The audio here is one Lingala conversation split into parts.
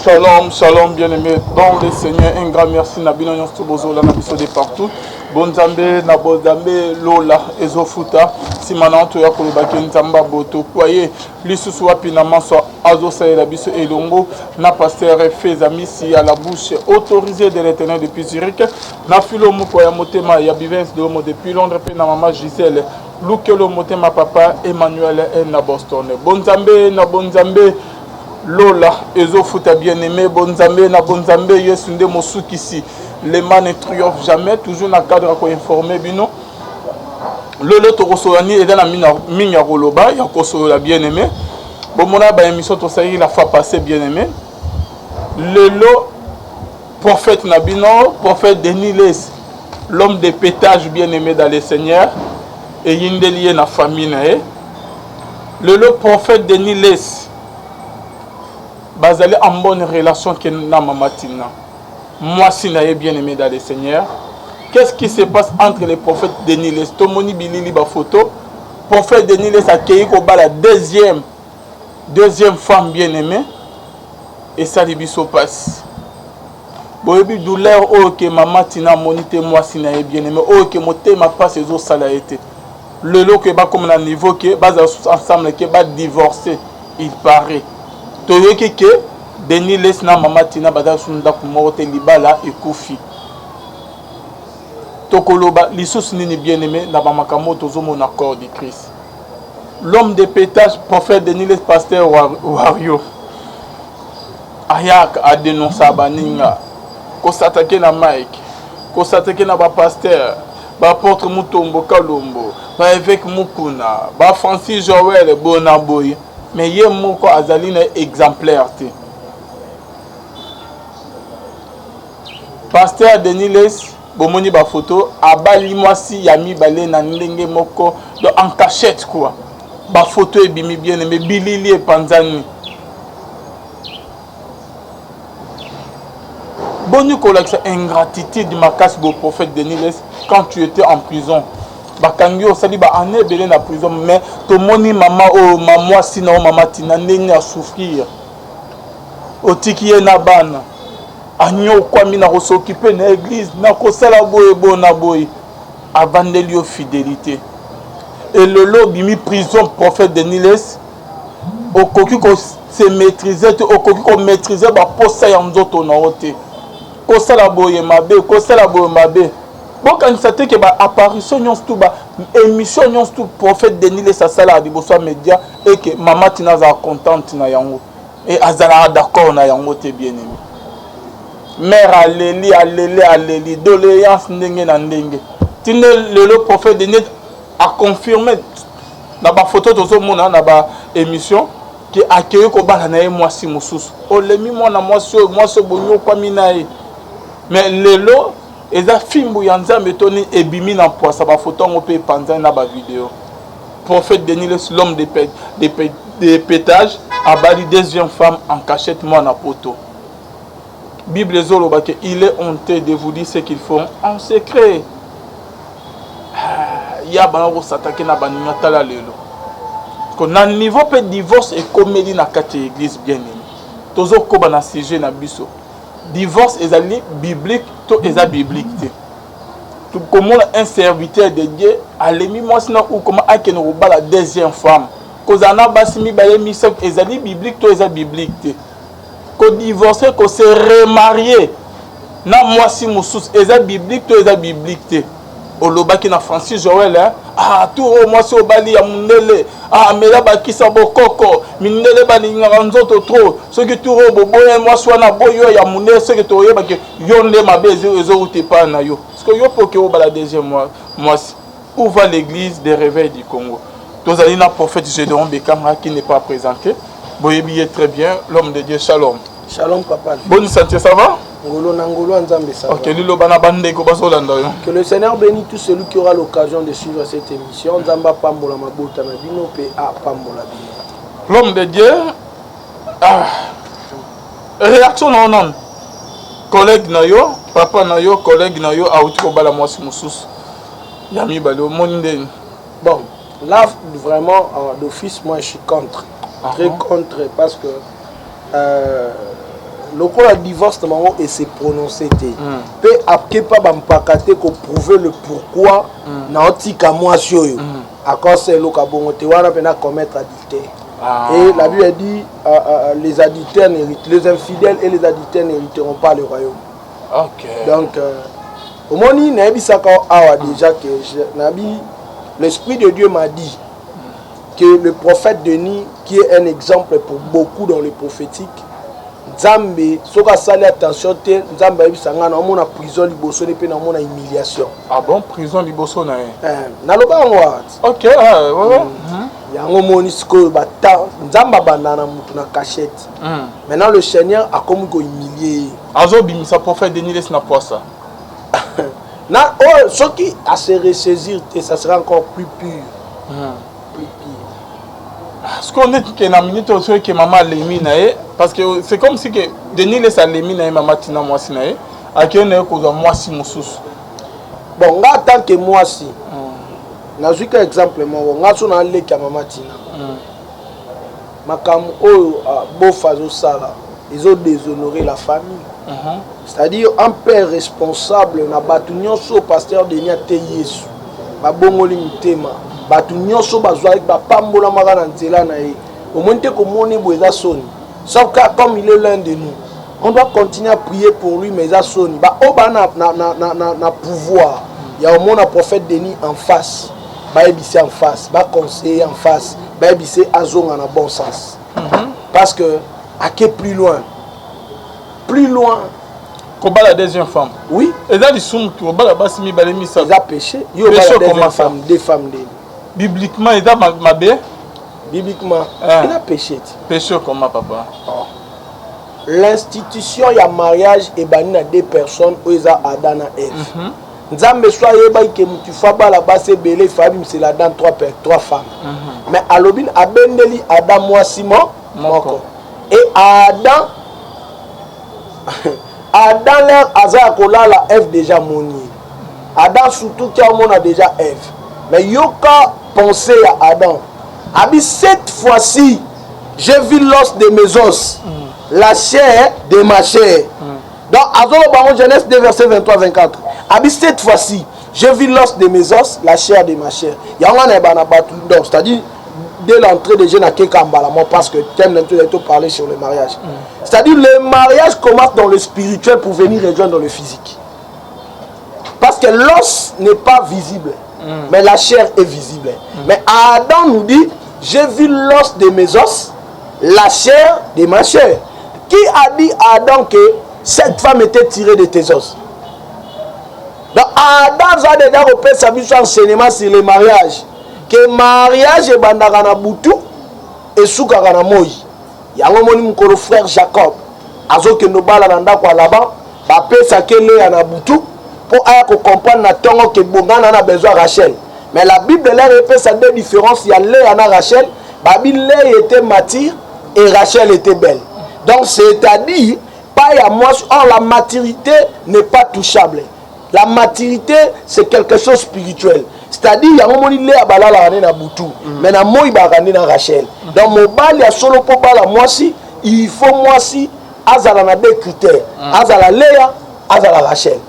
Shalom, shalom, bien-aimés dans le Seigneur. Un grand merci, Nabino Nyonstobozola, Nabiso de partout. Bonzambe, Nabozambe, Lola, Ezofuta, Simananto, Yakolobaki, Nzamba, Boto, Poye, Lissusua, Pinaman, soit Azo, Saïlabiso, Elongo, na pasteur, Fezami, si à la bouche autorisée de l'éternel depuis Zurich, na Filo Mukoya Motema, Yabivens de Homo depuis Londres, na maman Gisèle, Lukelo Motema, papa, Emmanuel, et na Boston. Bonzambe, na Bonzambe, Lola, Ezofuta bien-aimé, Bonzambe, na Bonzambe, Yesunde Mosukisi, les mains ne triomphent jamais, toujours dans le cadre à informer, Bino. Lolo Torosolani est dans la mine Roloba, Yakosola bien-aimé. Bon, mon a émission, tout ça, il a fait passer bien-aimé. Lolo, prophète Nabino, prophète Deniles, l'homme de pétage bien-aimé dans le Seigneur, et il est lié dans la famille. Lolo, prophète Deniles, basé en bonne relation que na mamatina. Moi, si je bien aimé dans le Seigneur, qu'est-ce qui se passe entre les prophètes Deniles, Tomoni Bilili ba photo, prophète Deniles a cueilli la deuxième femme bien aimée, et ça libiso passe. Boyebi douleur oh que maman tina monité moi si na bien aimé, oh que moté ma passe les autres salaïté. Le lot que ba comme un niveau que bas ensemble que ba divorcer, il paraît. Toyoki ke Deniles na mama tina bada sunda kumote libala ekufi. Tokoloba lisus nini bien aimé na bamakamo tozomo na corps de Christ. L'homme de pétage prophète Deniles pasteur Wario. Ayak a dénoncé baninga. Ko s'attaquer na Mike, ko s'attaquer na ba pasteur, ba apôtre Mutombo Kalombo, ba évêque Mukuna, ba Francis Joël Bonaboy. Mais il y a un azaline exemplaire. Pasteur Deniles, bomoni ba photo, abali mwasi yami balé na ndenge moko en cachette quoi. Ba photo e bimi bien aimé bilili et panzani. Boni collection ingratitude makas go prophète Deniles quand tu étais en prison. Bakangi osali ba ané belé na prison mais to moni mama o maman sina mama tina ndenge a souffrir otiki ye na bana anyo kwa mina ko s'occuper na église na ko sala boye bona boye avandeli yo fidélité et le lobby mi prison prophète Deniles okoki ko se maîtriser te okoki ko maîtriser ba posa ya nzoto na ote ko sala boye mabe ko sala boye mabe. Bon, quand il s'était que apparition tout émission tout prophète Deniles sa sala a diboso média et que maman tina za contente na yango et azala d'accord na yango te bien aimé. Mère aleli doléance ndenge na ndenge. Tine le prophète Deniles a confirmé na ba photo tozo mona na ba émission qui accueille ko bala na moi si mususu. O lemi mona moi so bonyo kwa minae. Mais lelo eza fimbu ya nzambe toni ebimi na poisa ba photo ngo pe panza na ba vidéo. Prophète Deniles l'homme de pétage abali deuxième femme en cachette moi na poto. Bible zoloba que il est honteux de vous dire ce qu'ils font en secret. Ya bana ko s'attaquer na baninga tala lelo. Ko na niveau pe divorce et comédie na kati église bien aimé. Tozo ko bana sujet na biso. Divorce ezali biblique to eza biblique. Tout comme un serviteur de Dieu alemi moi sinon ou comment akeno ba la deuxième femme. Kozana basimi baye miso ezali biblique to eza biblique. Ko divorcer ko se remarier na moi si musus eza biblique to eza biblique. Olobaki na Francis Joël ah tout moi si obali ya mundele ah mela bakisa bokoko mindele balinga nzoto trop ce que tout boboye moi soit na boyo ya mundele ce que to yeba ke yonde mabeze ezo utepa na yo parce que yo poke obala deuxième mois où va l'église des réveils du Congo. Tozali na prophète Gédéon Bekama qui n'est pas présenté. Boyebi est très bien l'homme de Dieu. Shalom. Shalom papa. Bonne santé, ça va? Ok, que le Seigneur bénisse tout celui qui aura l'occasion de suivre cette émission. L'homme de Dieu, réaction non. Collègue Nayo, papa Nayo, collègue Nayo, a outil bala moi musus. Yami balo monde. Bon, là vraiment d'office moi je suis contre. Très contre parce que le coup de divorce et s'est prononcé. Peu après pas bampakate ko prouver le pourquoi na otika moi sur à cause c'est le kabongo te wana pena commettre adultère. Et la Bible dit les adultères n'héritent, les infidèles et les adultères n'hériteront pas le royaume. Donc au moni nabi saka awa déjà que l'esprit de Dieu m'a dit que le prophète Denis, qui est un exemple pour beaucoup dans le prophétique, Nzambe, soka sali attention te, Nzambe ayebi sanga na mona prison liboso ne pe na mona humiliation. Ah bon, prison liboso na e. Naloba ngwa. OK, ouais. Yango moni siko bata Nzamba banana mutu na cachette. Maintenant le Seigneur a comme ko humilier. Azo bimisa prophète Denis laisse na poisa. Na ce qui a se ressaisir, ça sera encore plus pur. Plus pur. Est-ce qu'on est que na minute aussi que maman lemi na e parce que c'est comme si que Denis laisse lemi na maman tina moi si na e akio na ko za moi si mususu. Bon, nga tant que moi si. Na juka exemple mo nga so na le ka maman tina. Makam o bo fazo sala. Ils ont déshonoré la famille. C'est-à-dire un père responsable na batu nyonso pasteur Denis te Yesu. Ba bongoli mutema. Batu nyonso bazwa avec ba pambola maka na nzela na ye. Au moins te ko moni boza soni. Sauf que comme il est l'un de nous, on doit continuer à prier pour lui mais za soni. Ba oba na pouvoir. Il y a au moins un prophète Denis en face. Ba ebisi en face, ba conseiller en face. Ba ebisi azonga na bon sens. Parce que à qui plus loin. Plus loin. Combat la deuxième femme. Oui. Et là, ils sont combat bas mi balemi ça. Ils ont péché. Ils ont comment femme, des femmes. Bibliquement, ils ont ma bé. Bibliquement, il a péché. Péché comment papa? L'institution il y a mariage et banina deux personnes où ils ont Adam et Ève. Nzambe soit yeba que tu faba la base belé famille c'est là dans trois femmes. Mais à l'obin abendeli Adam moi Simon moko. Et Adam Adam l'air Aza kolala Ève déjà moni. Adam surtout qui a déjà Ève. Mais yoka penser à Adam. Abi cette fois-ci, j'ai vu l'os de mes os, la chair de ma chair. Donc, Azolo Baron Genèse 2, verset 23-24. Abi cette fois-ci, j'ai vu l'os de mes os, la chair de ma chair. Donc, c'est-à-dire, dès l'entrée de Jéna Kekambala, parce que thème de parler sur le mariage. C'est-à-dire, le mariage commence dans le spirituel pour venir rejoindre le physique. Parce que l'os n'est pas visible, mais la chair est visible. Mais Adam nous dit, j'ai vu l'os de mes os, la chair de ma chair. Qui a dit à Adam que cette femme était tirée de tes os? Donc Adam a déjà repris sa vie sur enseignement sur le mariage. Que mariage est bandagana boutou et soukagana moi. Yango moni mukolo frère Jacob. Azo ke no bala nanda kwa laba, ba pesa kele ya na boutou pour comprendre na tongo que bongana na besoin Rachel. Mais la Bible là répète ça deux différences. Il y a Léa et Rachel. Babi Léa était mature et Rachel était belle. Donc c'est-à-dire, pas à moi, la maturité n'est pas touchable. La maturité c'est quelque chose de spirituel. C'est-à-dire, il y a un moment où Léa balala na boutou. Mais na moi il va na Rachel. Donc mon bal il y a solo pour bala moi si il faut moi si azala na deux critères. Azala Léa, azala Rachel.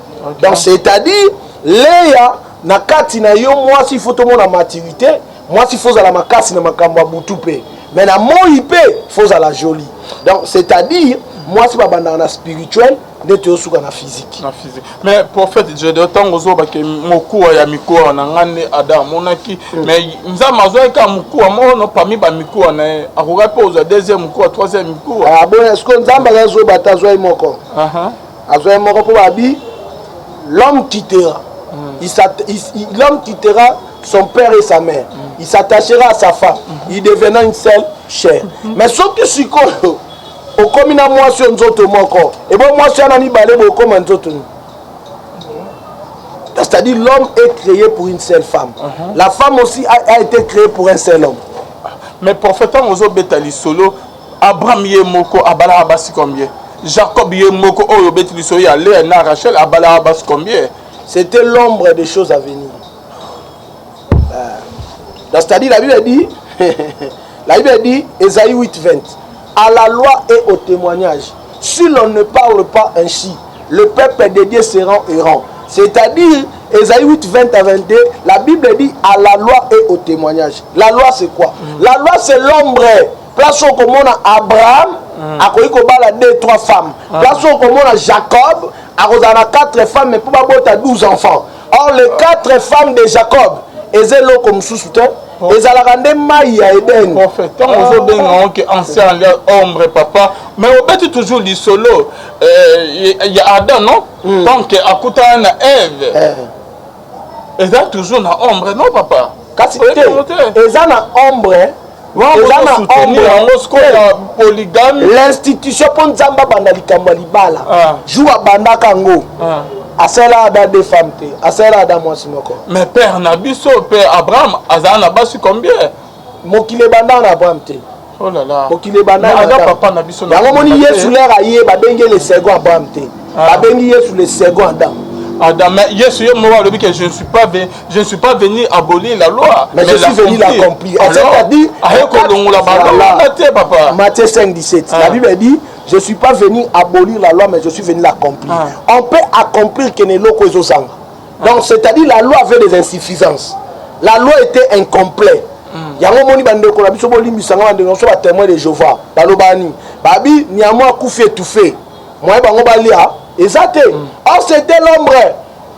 Donc c'est-à-dire Léa na kati na yo moi si faut tout mon la maturité, moi si faut la makasi na makambo butu pe. Mais na moi il faut la jolie. Donc c'est-à-dire moi si babanda na spirituel, neto suka na physique. Na physique. Mais prophète je de temps ozo ba ke mokuwa ya mikuwa na ngane Adam monaki mais nzama zo ka mokuwa mo no parmi ba mikuwa na akoka pe ozo deuxième mokuwa troisième mokuwa. Ah bon est-ce que nzamba zo batazo moko? Azo moko po babi l'homme quittera. L'homme quittera son père et sa mère. Il s'attachera à sa femme. Il deviendra une seule chair. Mais ce que c'est au commun à moi sur nous moko. Et bon moi sur un balé au commun c'est-à-dire l'homme est créé pour une seule femme. La femme aussi a été créée pour un seul homme. Mais prophète Ozo Betali solo Abraham yemoko abala abasi combien? Jacob yemoko oyo betali solo ya Léa na Rachel abala abasi combien? C'était l'ombre des choses à venir. C'est-à-dire, la Bible dit, Ésaïe 8, 20, à la loi et au témoignage, si l'on ne parle pas ainsi, le peuple de Dieu sera errant. C'est-à-dire, Ésaïe 8, 20 à 22, la Bible dit à la loi et au témoignage. La loi, c'est quoi? La loi, c'est l'ombre. Place où on a Abraham, à quoi il y a 2, 3 femmes. Place où on a Jacob, à quoi il y a 4 femmes, mais pour pas 12 enfants. Or, les 4 femmes de Jacob, elles sont comme sous-soutien. Et ça la rendait maïa Eden. Prophète, tant aux autres qui ancien ombre papa, mais au fait toujours du solo. Il y a Adam non? Tant que à côté de Ève. Et ça toujours na ombre non papa? Kasi te. Et ça na ombre. L'institution pour Nzamba banda likambo libala. Joua banda kango. Asela ada des femmes te. Asela ada mwasi moko. Mais père Nabiso, père Abraham, azana na basi combien? Mokile banda na Abraham te. Oh là là. Mokile banda na Adam papa Nabiso. Yango moni Yesu l'air aye ba bengi le second Abraham te. Ba bengi Yesu le second Adam. Adam, mais Yesu moi le que je ne suis pas venu abolir la loi, mais je suis venu l'accomplir. C'est-à-dire Matthieu 5, 17. La Bible dit je ne suis pas venu abolir la loi, mais je suis venu l'accomplir. On peut accomplir que ne loko ezosanga. Donc c'est-à-dire la loi avait des insuffisances. La loi était incomplète. Yango moni bandeko na biso bolimbisanga bandeko so ba témoin de Jéhovah. Balobani. Babi niamo akufi étouffé. Moi bango balia ezate. Or c'était l'ombre.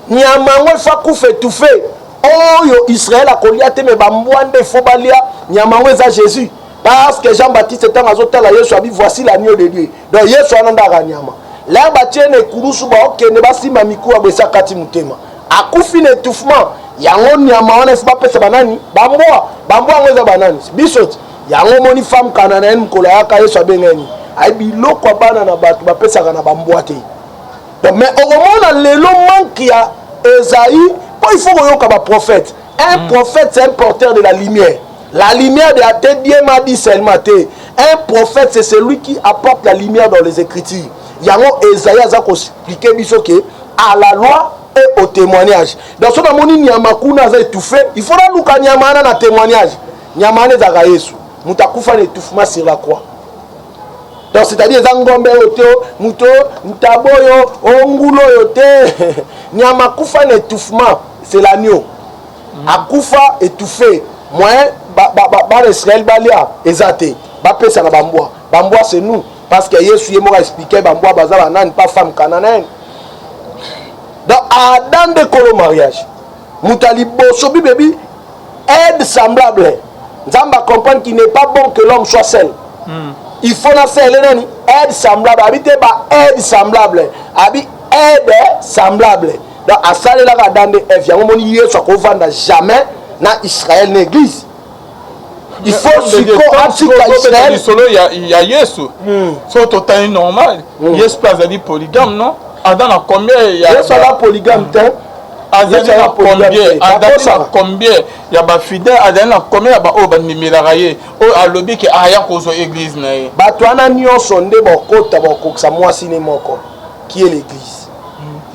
Niamango fa kufa étouffé. Oh yo Israël a kolia te me bambwande fo balia niamango eza Jésus. Parce que Jean-Baptiste était dans l'hôtel, Yesu a dit voici l'agneau de Dieu. Donc Yesu a nanda ranyama. Là batiene kurusu ba okene basi mamiku abesa kati mutema. Akufi n'étouffement. Yango nyama wana faut pas pesa banani. Bamboa ngoza banani. Bisot. Yango moni femme kananaine mkola yaka Yesu abengani. Ai biloko bana na batu ba pesa kana bamboa te. Donc mais au moment là lelo manque ya Esaïe, il faut que ba prophète. Un prophète c'est un porteur de la lumière. La lumière de la tête, Dieu m'a dit seulement. Un prophète, c'est celui qui apporte la lumière dans les Écritures. Yango Esaïe a expliqué à la loi et au témoignage. Dans ce moment, Nyamakuna a étouffé. Il faudra nous qu'il Nyamana na témoignage. Nyamane zaga Yesu. Mutakufa l'étouffement sur la croix. Donc c'est-à-dire Zangombe yote, Muto, Ntaboyo, Ongulo yote. Nyamakufa l'étouffement, c'est l'agneau. Akufa étouffé. Moi, Israël balia ezate ba pesa na bamboa c'est nous parce que Yesu yemo expliquer bamboa bazala nani pas femme cananéenne. Donc Adam de kolo mariage mutali boso bibebi aide semblable. Nzamba comprendre qu'il n'est pas bon que l'homme soit seul. Il faut na seul nani aide semblable habiter ba aide semblable abi aide semblable. Donc asale la Adam de Ève yango moni Yesu akovanda jamais na Israël l'église. Il faut Israël. Il y a Yesu. C'est totalement normal. Yesu pas dit polygame non? Adam a combien il y a Yesu a polygame ten. Adam a combien? Adam a combien? Il y a ba fidèle Adam a combien ba o ba nimilaraye. O a lobby que aya ko zo église na ye. Ba to ana nyonso nde bokota bokoksa mwasi ne moko. Qui est l'église?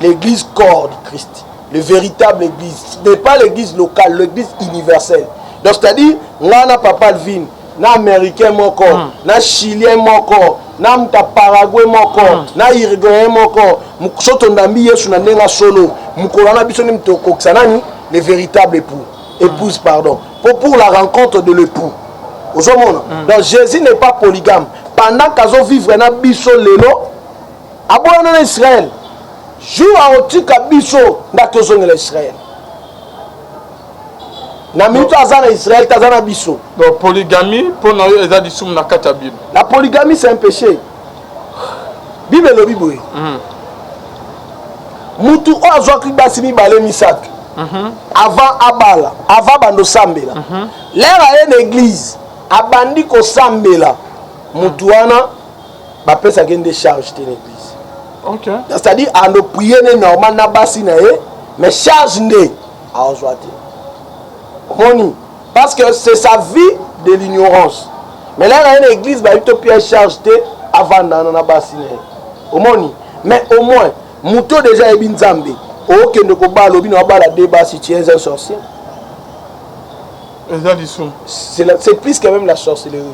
L'église corps de Christ. Le véritable église, ce n'est pas l'église locale, l'église universelle. Donc c'est-à-dire, na papa Alvin, na américain moko, na chilien moko, na mta Paraguay moko, na uruguayen moko, soto ndambi Yesu na nenga solo, mukolana biso ni mtoko ksanani, le véritable époux, épouse pardon, pour la rencontre de l'époux. Donc Jésus n'est pas polygame. Pendant qu'azo vivre na biso lelo, aboana na Israël. Jour à otika biso ndatozongela Israël. Na minute azana Israël tazana biso. Donc polygamie pour nous eza di sum na kata Bible. La polygamie c'est un péché. Bible le Bible. Mutu o azwaki basi mibale misato. Avant abala, avant bando sambela. L'air à une église, abandi ko sambela. Mutu wana ba pesa gende charge de l'église. Okay. C'est-à-dire, à nos prières normal na basi na ye, mais charge ne à aujourd'hui. Parce que c'est sa vie de l'ignorance. Mais là, il y a une église, il y a une charge avant na basi na ye. Omoni. Mais au moins, muto déjà est bin zambe. Ok, ne ko ba lobi na ba la débat si tu es un sorcier. C'est plus que même la sorcellerie.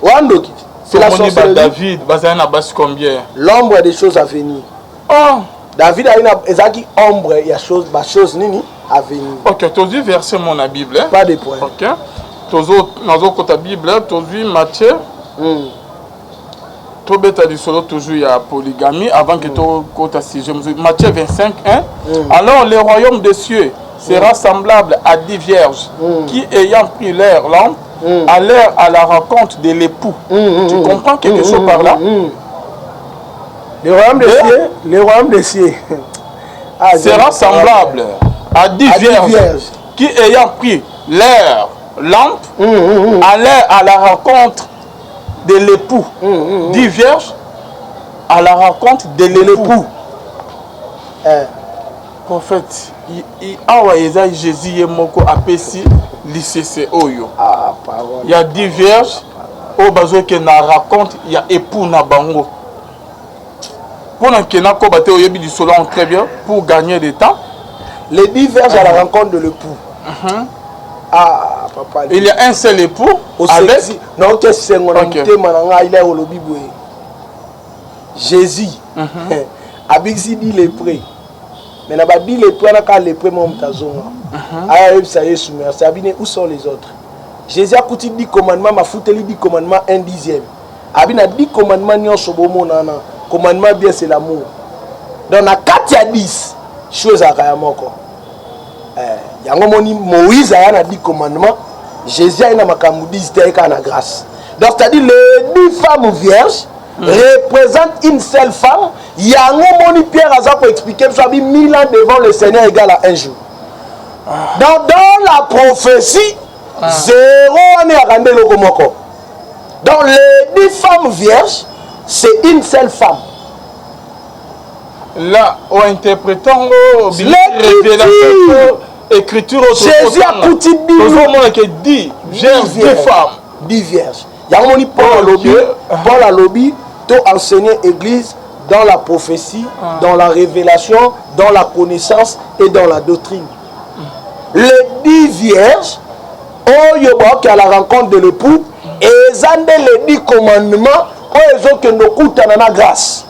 Wandoki. C'est la sorcellerie. David, bazana bas combien? L'ombre des choses à venir. Oh. David a une ezaki ombre, il y a chose, ba chose nini à venir. OK, tu as vu verset mon la Bible. Pas de point. OK. Nazo kota Bible, tu as vu Matthieu. Tu beta du solo toujours il y a polygamie avant que tu kota sujet. Matthieu 25 1. Alors le royaume des cieux sera semblable à 10 vierges qui ayant pris leur lampe allèrent à la rencontre de l'époux. Tu comprends quelque chose par là? Le royaume des cieux, le royaume des cieux sera semblable à 10 vierges qui ayant pris leur lampe allèrent à la rencontre de l'époux. 10 vierges à la rencontre de l'époux. Prophète, il a Jésus et Moko apesi l'ICC Oyo. Il y a 10 vierges au besoin que na raconte, il y a époux na bango. Pour très bien pour gagner du temps. Les 10 vierges à la rencontre de l'époux. Ah, papa. Il y a un seul époux. Avec... Non, Jésus. Abixi dit les prêts. Mais n'a pas dit les prêts, n'a les prêts mon tazonga. Ça y est soumis. Ça bien où sont les autres? Jésus a coûté 10 commandements, ma fouteli 10 commandements 1/10. Abina 10 commandements nyon sobomo nana. Commandement bien c'est l'amour. Dans la 4 à 10 choses à Kayamoko. Yango moni Moïse a 10 commandements. Jésus a makambu 10 à la grâce. Donc c'est-à-dire les 10 femmes vierges représentent une seule femme. Yango moni Pierre a pour expliquer soit 1000 ans devant le Seigneur égale à un jour. Dans la prophétie, 0 année à rendre le Gomoko. Dans les 10 femmes vierges, c'est une seule femme. Là, en interprétant l'écriture, Jésus a coûté 10 femmes. 10 vierges. Il y a un Paul a lobby, tout enseigné l'église dans la prophétie, dans la révélation, dans la connaissance et dans la doctrine. Les 10 vierges, qui à la rencontre de l'époux, et ils ont les 10 commandements, ils ont que nous coûtent la grâce.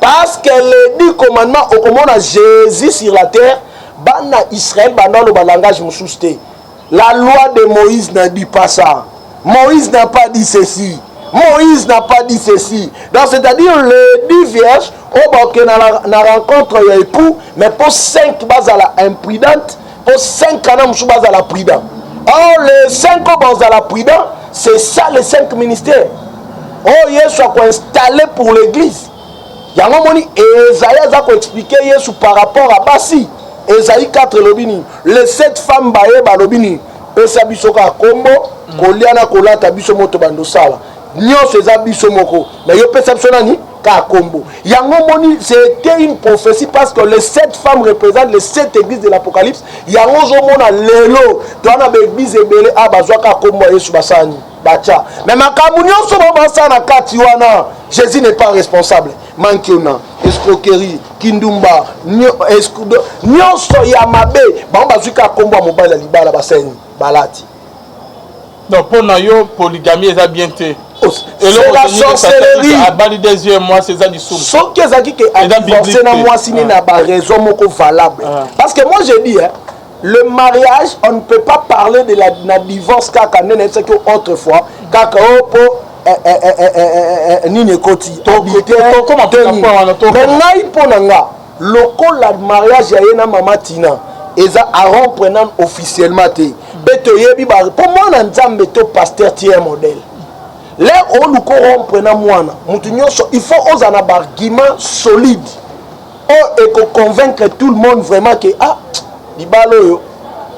Parce que les 10 commandements, au moment de Jésus sur la terre, Bana Israël, Bana le langage moussousté. La loi de Moïse n'a dit pas ça. Moïse n'a pas dit ceci. Moïse n'a pas dit ceci. Donc c'est-à-dire les 10 vierges, on a rencontre l'époux, mais pour 5 bases à la imprudente, pour 5 canons bases à la prudente. Or les 5 bases à la prudente, c'est ça les 5 ministères. Oh, Jésus soit installé pour l'église. Il y a un moment où Esaïe a expliqué Jésus par rapport à Bassi. Esaïe 4 lobini. Les 7 femmes baye balobini. Pesa bisoka kombo, koliana kolata biso moto bandosala. Nyo seza biso moko. Mais yo pesa biso nani ka kombo. Yango moni c'était une prophétie parce que les 7 femmes représentent les 7 églises de l'Apocalypse. Yango zo mona lelo, toana be église ebele abazwa ka kombo Yesu basani. Bacha. Mais makambu nyonso babasa na kati wana, Jésus n'est pas responsable. Mankiona, escroquerie, kindumba, nyonso ya mabe, bazwika kombo mobile libala baseni, balati. Donc pour nous, polygamie est bien té. C'est la sorcellerie. À bali des yeux, moi c'est ça du sou. Ce qui est qui a divorcé na moi si n'a pas raison moko valable. Parce que moi je dis le mariage, on ne peut pas parler de la divorce car c'est que autrefois car pour Ninekoti, mais ngai ponanga, local la mariage ya mama Tina, eza aron prenant officiellement te. Pour moi na nzambe to pasteur tie modèle. Là on nous prenant moi il faut oser un argument solide. Et qu'on convaincre tout le monde vraiment que ah libalo yo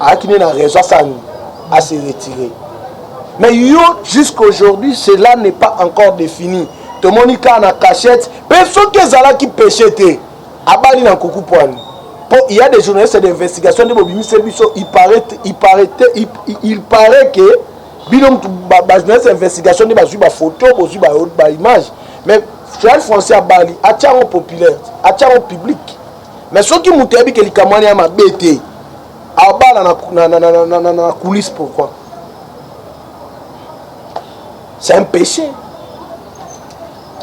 a qui n'a raison à se retirer. Mais jusqu'aujourd'hui, cela n'est pas encore défini. Tout le monde est en cachette. Personne qui est qui pêche. Il y a des journalistes d'investigation. Il paraît que les journalistes d'investigation ont des photos, des images. Mais Joël Français à Bali, à Tcharo populaire, à Tcharo public. Mais ceux qui m'ont dit que les camarades m'ont bêté, à Bali, dans la coulisse, pourquoi? c'est un péché.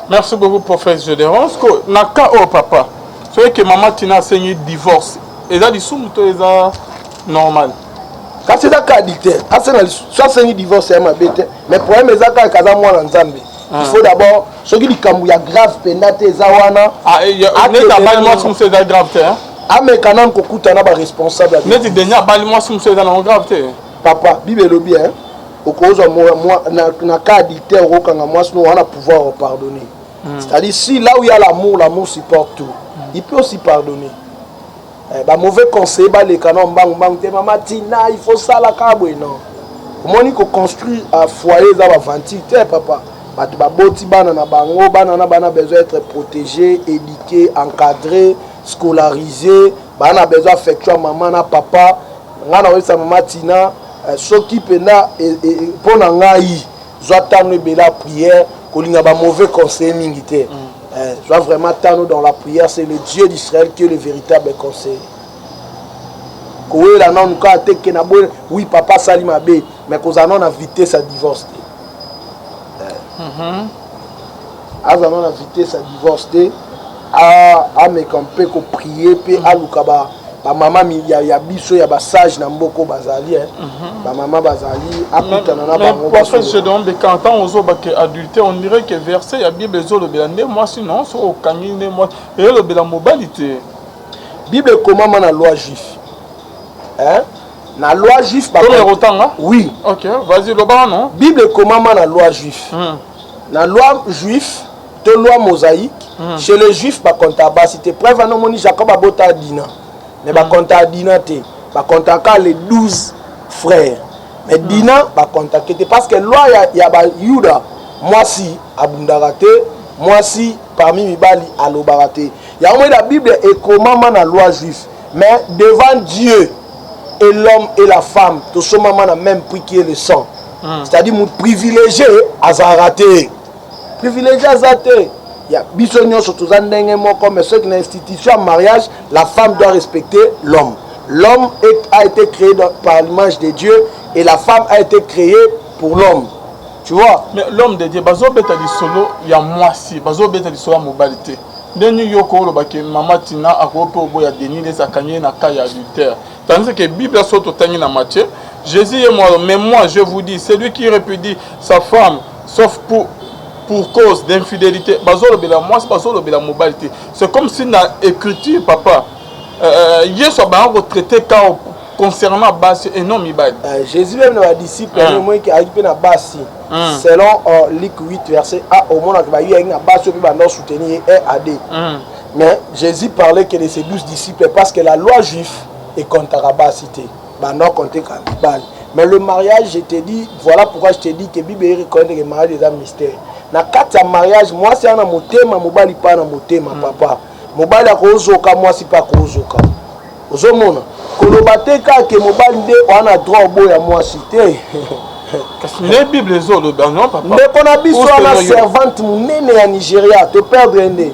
Merci beaucoup, professeur Gédéon. Naka oh papa, c'est que maman Tina a signé divorce. Et ça, c'est normal. Quand c'est un cas dicté, soit c'est un divorce, c'est un bête. Mais le problème, c'est que c'est un Nzambe. Il faut d'abord, ce qui est grave, pendate, zawana. Ah, il y a un grave, ah, mais quand on écoute, on a un responsable. Mais tu dis, c'est grave. Papa, Bible le bien. Au cause de na cas dicté, on a pouvoir pardonner. C'est-à-dire, si là où il y a l'amour, l'amour supporte tout. Il peut aussi pardonner. Mauvais conseil, les canons, maman Tina, il faut ça la caboué, non. Comment on peut construire un foyer dans la ventile, papa. Bana besoin d'être protégé, éduqué, encadré, scolarisé. Bana besoin d'affection maman na papa. Ngana wesa maman Tina, ce qui pena pour nangai, j'attends bela prière, kolinga ba mauvais conseil mingité. Je dois vraiment attendre dans la prière, c'est le Dieu d'Israël qui est le véritable conseil. Oui, papa Salima B, mais qu'on a évité sa divorce. On a évité sa divorce. À me camper, qu'on prier, puis à l'oukaba. Maman, il y a biso, il y a sage dans beaucoup bazali. Maman bazali, à je donne des cantons aux autres adultes. On dirait que verset, il y a bien besoin de bélander. Moi, sinon, c'est au canine, moi, et le béla mobilité. Bible, comment la loi juive? Hein? La loi juive, oui. Ok, vas-y, le bas, non? Bible, comment la loi juive? La loi juive, de loi mosaïque, chez les juifs, par contre, c'était preuve à nos Jacob a bota dina. Mais par contre, dina, par contre, les 12 frères. Mais dina, par contre, parce que loi, il y a Yuda, moi si, abundarate, moi si, parmi Mibali, alobarate. Il y a la Bible et comment la loi juive. Mais devant Dieu et l'homme et la femme, tout ce moment a même prix qui est le sang. C'est-à-dire, mon privilégié à Zaraté. Privilégié à Zaraté. Il y a bisogno surtout comme ceux qui l'institution en mariage, la femme doit respecter l'homme. L'homme a été créé par l'image de Dieu et la femme a été créée pour l'homme. Tu vois? Mais l'homme de Dieu, il y a moi si, il y a mobilité. Deni yoko lobake mama Tina akope oboya deni les akanye na kaya adultère. Tandis que Bible saute tani na Matthieu, Jésus est mort, mais moi je vous dis, celui qui répudie sa femme sauf pour cause d'infidélité, bazolo bela moi c'est bazolo bela mobilité. C'est comme si dans écriture papa Yesu a retraité quand concernant Bassi et non Mibali. Jésus même nos disciples moi qui a été na Bassi. Selon Luc 8 verset A au monde qui va y a Bassi puis va soutenir et aider. Mais Jésus parlait que de ses 12 disciples parce que la loi juive est contre la Bassité. Non compter Mibali. Mais le mariage, je te dis, voilà pourquoi je te dis que la Bible reconnaît que le mariage est un mystère. Dans le cas de mariage, moi c'est un motema, Mobali pas un motema, papa. Mobali a kozoka, moi c'est pas kozoka. Ozomona. Kolobateka que Mobali de on a droit au boya moi cité. Les Bibles zolo non papa. Mais qu'on a biso na servante munene ya Nigeria, te perdre ndé.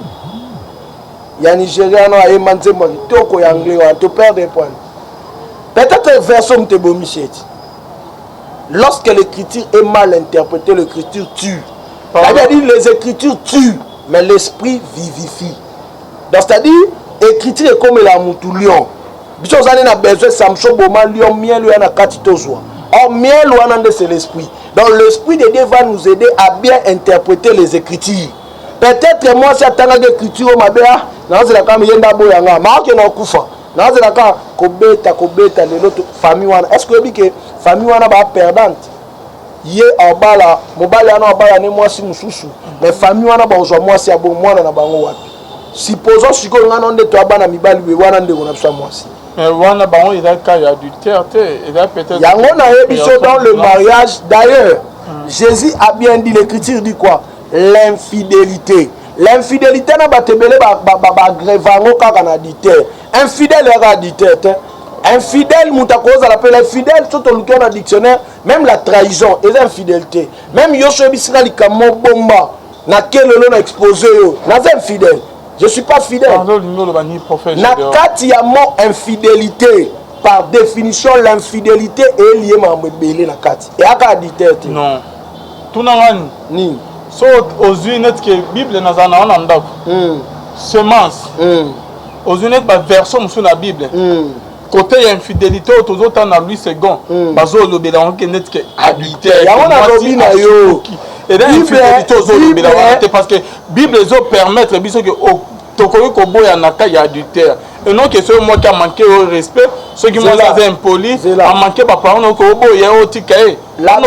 Ya Nigeria no a emanze mo toko ya anglais, te perdre point. Peut-être version te bomicheti. Lorsque l'écriture est mal interprétée, l'écriture tue. C'est-à-dire les écritures tuent, mais l'esprit vivifie. Donc c'est-à-dire, l'écriture est comme la moutou lion. Si vous avez besoin de Samson, lion, miel, ou un katitozwa. Or, miel, ou c'est l'esprit. Donc l'esprit de Dieu va nous aider à bien interpréter les écritures. Peut-être moi, si j'attends l'écriture, ma béa, non, c'est la cam, yenda boyanga, ma qui est dans Koufa. Non, c'est la cam, kobeta, l'autre famille. Est-ce que vous dites que famille wana ba perdante? Yé en bas là, mobile en bas là, moi si nous souchou. Mais famille wana ba ozo moi si abo moi na bango wapi. Supposons si ko ngana nde to abana mibali we wana nde kona psa moi si. Mais wana ba on il a cas adultère, il a peut-être. Yango na yebiso dans le mariage d'ailleurs. Jésus a bien dit, l'écriture dit quoi? L'infidélité. L'infidélité na ba tebele ba grévango kaka na dité. Infidèle est dité. Infidèle, Moutakoza l'appelle infidèle, surtout le dans le dictionnaire, même la trahison et l'infidélité. Même Yoshua Bissina Likamo Bomba, n'a quel nom exposé, n'a infidèle. Je ne suis pas fidèle. Nakati y a mot infidélité. Par définition, l'infidélité est liée à Mbele Nakati. Et à dit non. tunangani Ni. so ozwi net ke Bible nazala na wana ndako semence ozwi net ba version mosusu na Bible côté ya infidélité oyo tozotana na Louis second bazolobela yango ke net ke adultère yango nalobi na yo eda infidélité ozolobela wana te parce que Bible ezopermettre biso ke tokoki koboya na ka ya adultère et non que soki moki amanke au respect soki moki aza impoli amanke baparent noko oboya otika ye la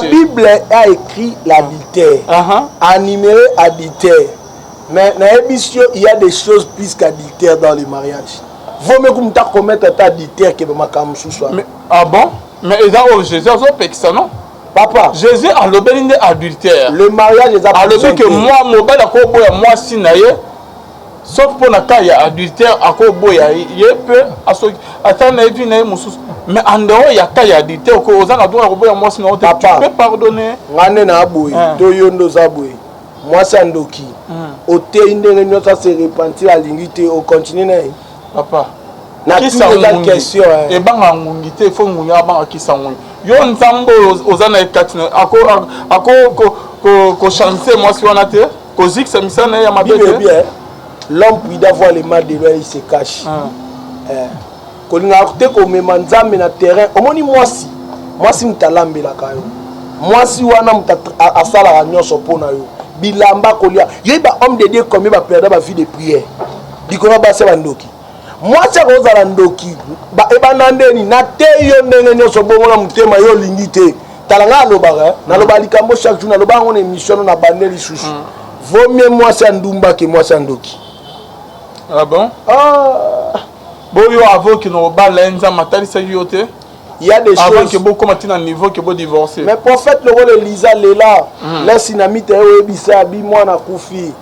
Bible a écrit l'adultère a numéro adultère mais dans l'émission il y a des choses plus qu'adultère dans le mariage. Vaut mieux que tu commettes ta adultère que makamou soir. Ah bon? Mais Jésus a ça non? Papa, Jésus a l'obéi adultère. Le mariage est a l'obéi que moi mobile a koboya moi sinaye sauf pour la cas il y a adultère a koboya ye peut attendre vie na mususu mais en dehors il y a cas il y a adultère ko ozana droit koboya moi sinaye tu peux pardonner. Ngane na aboyi to yondo zaboyi. Moi sandoki. Ote ndenge nyota se repentir alingité au continuer. Papa, qui ça une question et banga ngungi te faut ngunya banga ki sa ngungi yo nzambo ozana ekatine ko chanter moi si on a te ko ziksa misana ya mabete bien l'homme puis d'avoir les mal de l'oeil il se cache kolinga te ko mema nzambe na terrain omoni mwasi mtalambela kayo mwasi wana asala nyonso pona yo bilamba kolia yo ba homme de Dieu comme ba perdre ba vie de prière dikona ba se bandoki moi c'est kozala ndoki ba ebana ndeni na te yo ndenge nyonso bongo na mutema yo lingite talanga alobaka na loba likambo chaque jour na loba ngone émission na bandeli susu vaut mieux moi c'est ndumba que moi c'est ndoki. Ah bon? Boyo avant que nos balenza matali sa yote. Il y a des avant choses que beaucoup maintenant niveau que beau divorcer. Mais prophète le rôle Elisa lela la sinamite ebisa bi mwana kufi.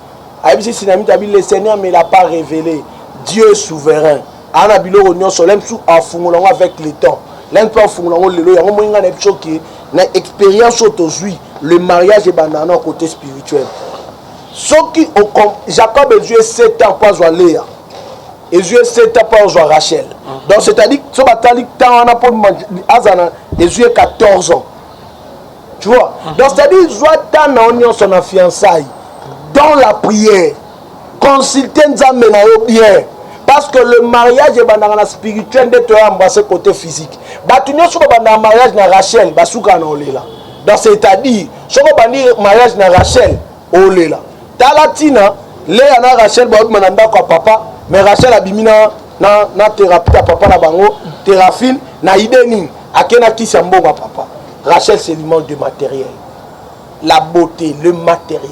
Abisi sinamite abi le Seigneur me l'a pas révélé. Dieu est souverain. Ana biloko nyonso lemsu afungola avec le temps. Lemsu afungola lelo yango moinga na choki na expérience autozui le mariage est banana côté spirituel. Soki Jacob et Dieu 7 ans pas joie Léa. Et Dieu 7 ans pas joie Rachel. Donc c'est-à-dire so batali temps on a pour azana et Dieu 14 ans. Tu vois? Donc c'est-à-dire joie tant on son fiançailles dans la prière. Consulter Nzambe na yo bien. Parce que le mariage est dans la spirituel de toi embrasser côté physique. Batunyo sur le mariage na Rachel, basuka na olela. Donc c'est-à-dire, sur le mariage na Rachel, olela. Talatina, Léa na Rachel ba mananda kwa papa, mais Rachel abimina na thérapie ta papa na bango, thérapie na ideni, akena kisa mbonga papa. Rachel c'est l'image du matériel. La beauté, le matériel.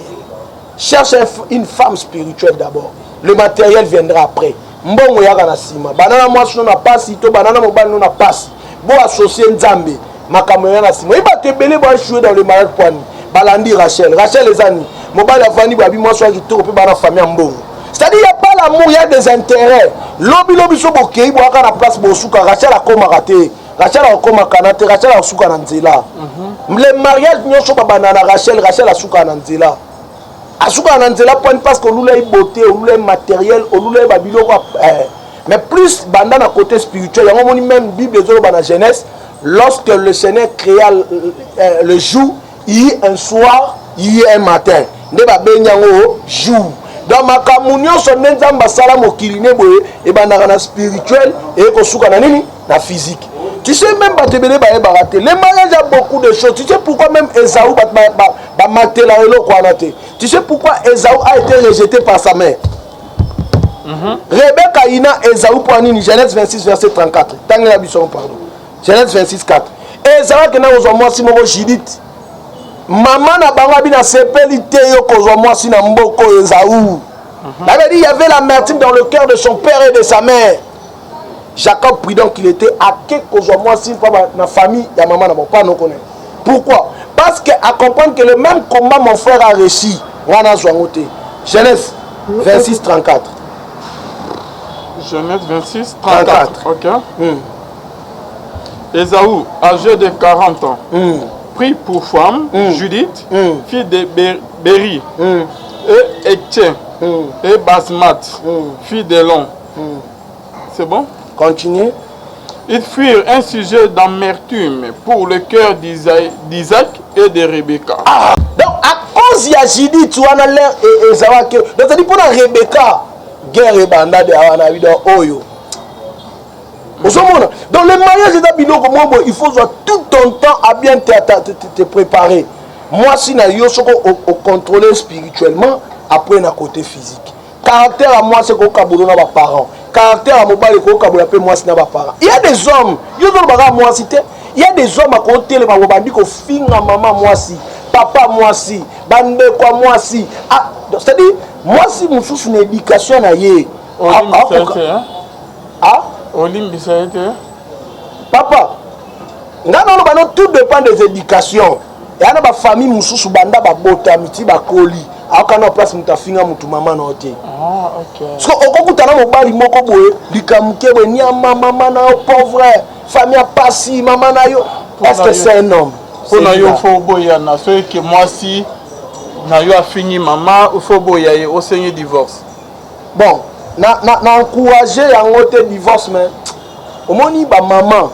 Cherche une femme spirituelle d'abord. Le matériel viendra après. Mbongo yaka na sima. Banana mwasi na pasi to banana mobali na pasi. Bo associer Nzambe makambo na sima. Iba tebele ba jouer dans le mariage poani. Balandi Rachel. Rachel les amis. Mobali avani babi mwasi ki to pe bana famille mbongo. C'est-à-dire il y a pas l'amour, il y a des intérêts. Lobi so bokei bo aka na place bosuka Rachel akoma raté. Rachel akoma kanate, Rachel asuka na nzela. Le mariage nyonso ba banana Rachel asuka na nzela. Asuka na nzela point parce que lula beauté, lula matériel, lula babiloko mais plus banda na côté spirituel, on dit même Bible dans la Genèse, lorsque le Seigneur créa le jour, il y a un soir, il y a un matin. Ne ba benyango jour. Dans ma communion son nzamba sala mokiline boye et banda na spirituel et ko suka na nini na physique. Tu sais même batebele ba baraté. Les mariages a beaucoup de choses. Tu sais pourquoi même Esaü ba matela elo ko anate. Tu sais pourquoi Esaü a été rejeté par sa mère. Rebecca ina Esaü pour nini Genèse 26 verset 34. Tangi la bison pardon. Genèse 26 4. Esaü que na ozo mwasi moko Judith. Maman na bango bina sepeli te yo kozwa mwasi na mboko Esaü. Ça veut dire il y avait l'amertume dans le cœur de son père et de sa mère. Jacob prit donc qu'il était à quelque chose moi si pas ma famille ya maman na pas non connaît. Pourquoi? Parce que à comprendre que le même combat mon frère a réussi. Wana zwangote. Genèse 26 34. Genèse 26 34. OK. Esaü, âgé de 40 ans, prit pour femme Judith, fille de Béri, et Étienne, et Basmat, fille d'Elon. C'est bon? Continuez. Ils furent un sujet d'amertume pour le cœur d'Isaac et de Rebecca. Ah, donc à cause de Judith, tu as l'air et Zawak. Donc ça dit pour Rebecca, guerre et banda de Hawana Vida Oyo. Dans le mariage de Biloko, il faut tout ton temps à bien te préparer. Moi, si je suis contrôlé spirituellement, après na côté physique. Caractère à moi, c'est qu'on a besoin de mes parents. Caractère à moi, c'est qu'on a besoin de mes parents. Il y a des hommes, il y a des hommes à côté de moi qui ont fait maman moi si, papa moi si, bande quoi moi si. C'est-à-dire, moi si je suis une éducation à y papa, tout dépend des éducations. Il y a des familles qui sont banda babota miti bakoli. Akana place mutafinga mutu mama na ote. Ah OK. Parce que okokutana mobali moko boye likamuke boye ni mama na pauvre, famille pasi mama na yo. Est-ce que c'est un homme? Pour na yo faut boya na so que moi si na yo a fini maman il faut boya au seigneur divorce. Bon, na encourager yango te divorce mais omoni ba maman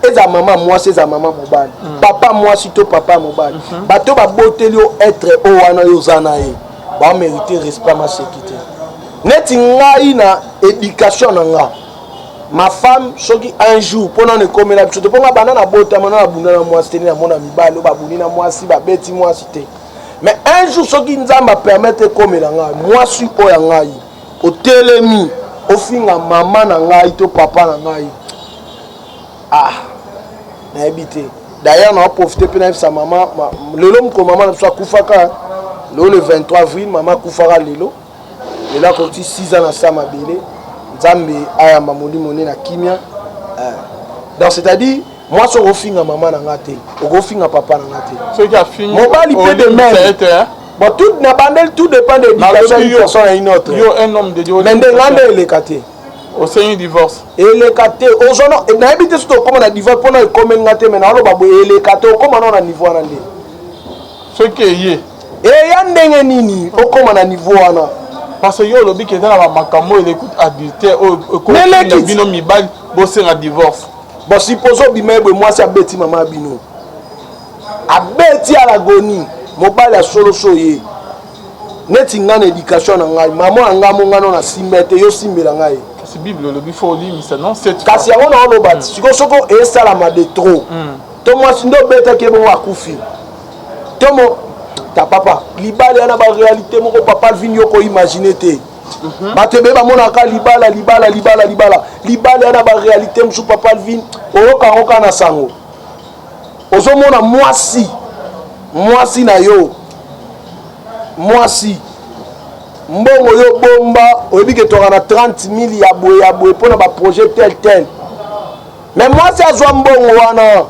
eza maman moi c'est za maman mobali papa moi sito papa mobali bato ba boteli o être o wana yo zana ye ba mériter respect ma sécurité neti ngai na éducation nga ma femme soki un jour pendant ne comme la biso ponga bana na bota mana na bunda na moi c'était na mona mibali ba buni na moi si ba beti moi cité mais un jour soki nzamba permettre comme la nga moi suis o ya ngai o telemi o finga maman na ngai to papa na ngai ah na habité d'ailleurs on a profité pour sa maman le l'homme que maman soit kufaka le 23 avril maman kufara lelo et là quand tu 6 ans à ça ma belle nzambe aya mamoli moné na kimia donc c'est-à-dire moi so refinga maman na ngate o refinga papa na ngate ce qui a fini mobali peut de même bon tout na bandel tout dépend de l'éducation d'une personne à une autre yo un homme de Dieu mais ndengande elekate au seigneur divorce et les caté aux gens na habité surtout comme on a divorce pour nous comme ngate mais na lo babo et les caté comme on a niveau na ndé ce que yé et ya ndenge nini o comme na niveau wana parce que yo lobi que dans la makamo il écoute adultère au ko bino mibali bosser un divorce bon supposons bimebe moi c'est abeti maman bino abeti à l'agonie mobile a solo soye neti ngana éducation na ngai maman nga mo ngana na simbete yo simbela ngai c'est bible lobi faut lire ça non c'est kasi ya wana ono bat siko soko e sala ma de trop to moi sindo beta ke bon akufi to mo ta papa libala na ba réalité moko papa vini yo ko imaginer te batebe ba mona ka libala na ba réalité msu papa vini oka na sango ozo mona mwasi na yo mwasi mbongo yo bomba oyebi ke toka na 30 000 ya boye mpona baprojet tel mais mwasi azwa mbongo wana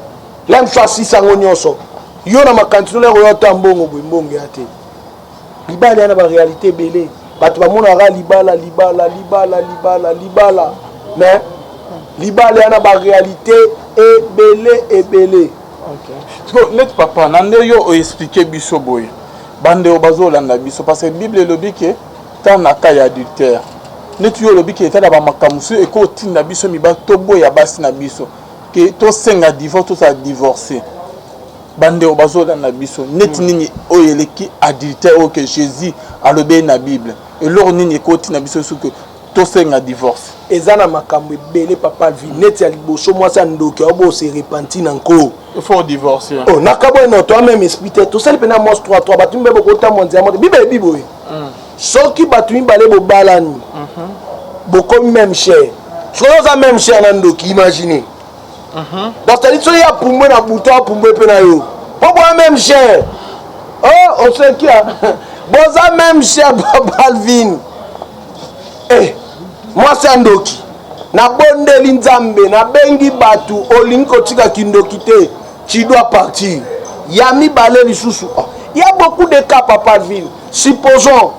lem so asisa yango nyonso yo na makantinolere oyo ata mbongo boye mbongo ya te libala yana baréalité ebele bato bamonaka libala mais libala yana baréalité ebele net papa nande yo o expliquer biso boye bande o bazolanda biso parce que bible lobi ke tant na ka ya adultère net yo lobi ke tala ba makamusu e ko tinda biso miba to boya basi na biso ke to senga divorce to sa divorcer bande o bazolanda biso net nini o yeleki adultère o ke Jésus a lobi na bible et lor nini ko tinda biso su ke to senga divorce ezana makambo ebele papa vi neti ya liboso mwasi ya ndoki obo se repenti na nko il faut divorcer oh nakabo no toi même expliquer tout ça pena mos 3 batu mbe bokota mondia mo bible boye soki batu mbale bo balani boko même cher choza même cher na ndoki imaginer donc c'est-à-dire so ya pumwe na buto pumwe pe na yo bobo même cher oh on sait qui a boza même cher Balvin moi c'est ndoki na bondeli nzambe na bengi batu olingi kotika kindoki te tu dois partir yami balé lisusu il y a beaucoup de cas papa ville supposons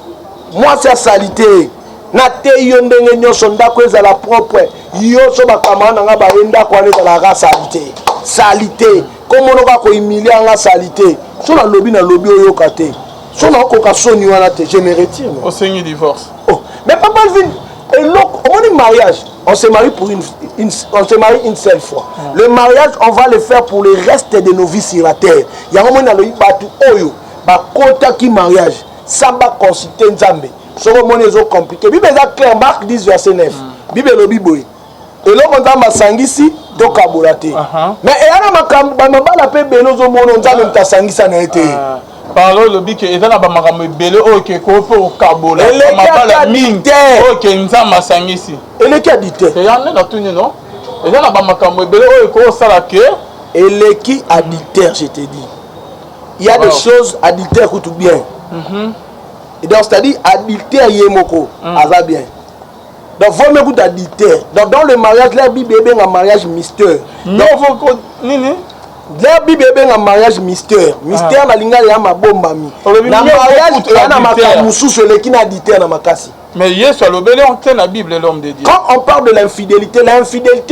moi c'est salité na te yo ndenge nyonso ndako ezala propre yo so bakamana nga baenda kwa ezala ga salité comme on ka ko humilier nga salité so na lobi oyo kate so na ko ka soni wana te je me retire au seigneur divorce oh mais papa ville Et l'autre, on dit mariage, on se marie pour on se marie une seule fois. Le mariage, on va le faire pour le reste de nos vies sur la terre. Il y a un moment dans le batu oyo, ba kota qui mariage, ça va consulter Nzambe. Ce moment est compliqué. Bible est clair, Marc 10 verset 9. Bible le Bible. Et là on a sangisi to kabolate. Mais et ana makamba mabala pe belozo mono Nzambe mtasangisa na été. Parole le bique et dans la bamakambe belé ok ko pour kabola mabala mingi ok Nzambe sangisi. Et le qui dit c'est yann na tout non. Et dans la bamakambe belé ok ko sala ke et le qui adultère je te dis. Il y a des choses adultères tout bien. Et donc c'est-à-dire adultère yemoko va bien. Donc vous m'écoutez adultère. Donc dans le mariage la Bible est un mariage mystère. Non faut nini la Bible est un mariage mystère. Mystère na linga ya mabombami. Na mariage et na makamusu sur le qui na adultère na makasi. Mais Yesu alobeli on tient la Bible l'homme de Dieu. Quand on parle de l'infidélité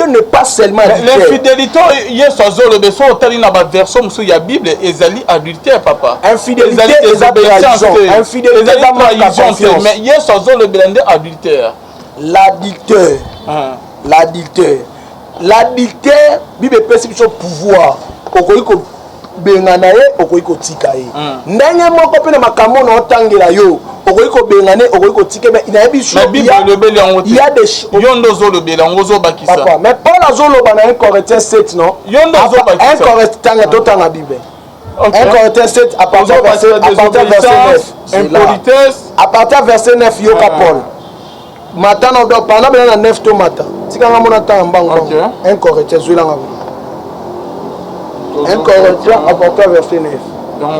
n'est pas seulement l'infidélité. Yesu azolobe so tali na ba version musu ya Bible ezali adultère papa. Infidélité ezali trahison. Infidélité ezali trahison. Mais Yesu azolobe ndé adultère. L'adultère. L'adultère, Bible peut se pouvoir. Okoiko bengana ye, okoiko tika ye. Ndenge moko pe na makambo na otangela yo. Okoiko bengane, okoiko tika mais il y a des choses. Il y a des choses. Yondo zolo bela ngozo bakisa. Mais Paul azolo bana 1 Corinthiens 7 non. Yondo zolo bakisa. 1 Corinthiens tanga na Bible. 1 Corinthiens 7 à partir verset 9. Impolitesse. À partir verset 9 yoka Paul. Matin on doit parler dans 9 to matin. Tika nga mona ta mbango. 1 Corinthiens zula nga. 1 Corinthiens à partir verset 9. Donc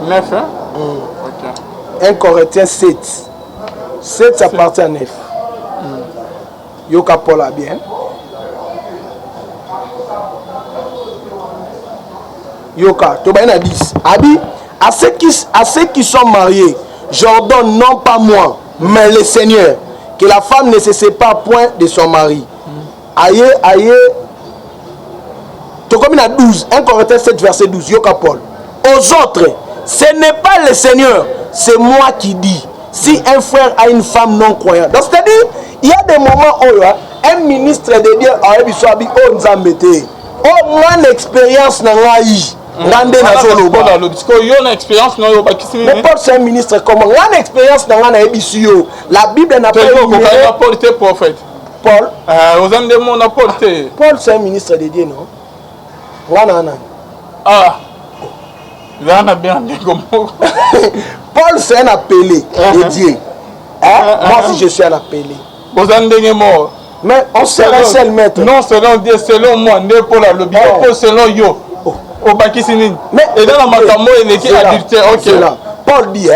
9 hein? OK. 1 Corinthiens 7. 7 ça partir à 9. Yoka Paul a bien. Yoka, tu vas 10. Abi, à ceux qui sont mariés, j'ordonne non pas moi, mais le Seigneur, que la femme ne se sépare point de son mari. Aïe, aïe. Tu comme à 12, 1 Corinthiens 7, verset 12, Yoka Paul. Aux autres, ce n'est pas le Seigneur, c'est moi qui dis. Si un frère a une femme non croyante. Donc c'est-à-dire, il y a des moments où un ministre de Dieu a eu soit oh Nzambete. Oh mon expérience n'a pas eu. Mais Paul c'est un ministre comment? Mon expérience n'a pas eu. La Bible n'a pas eu. Paul était prophète. Paul. Paul c'est un ministre de Dieu non? Ah. Paul c'est un appelé de Dieu. Moi si je suis un appelé. Mais on sera seul maître. Non, selon Dieu, selon moi, ne Paul a le bien, selon yo. Mais et dans la matambo, il est adultère. Ok. Paul dit,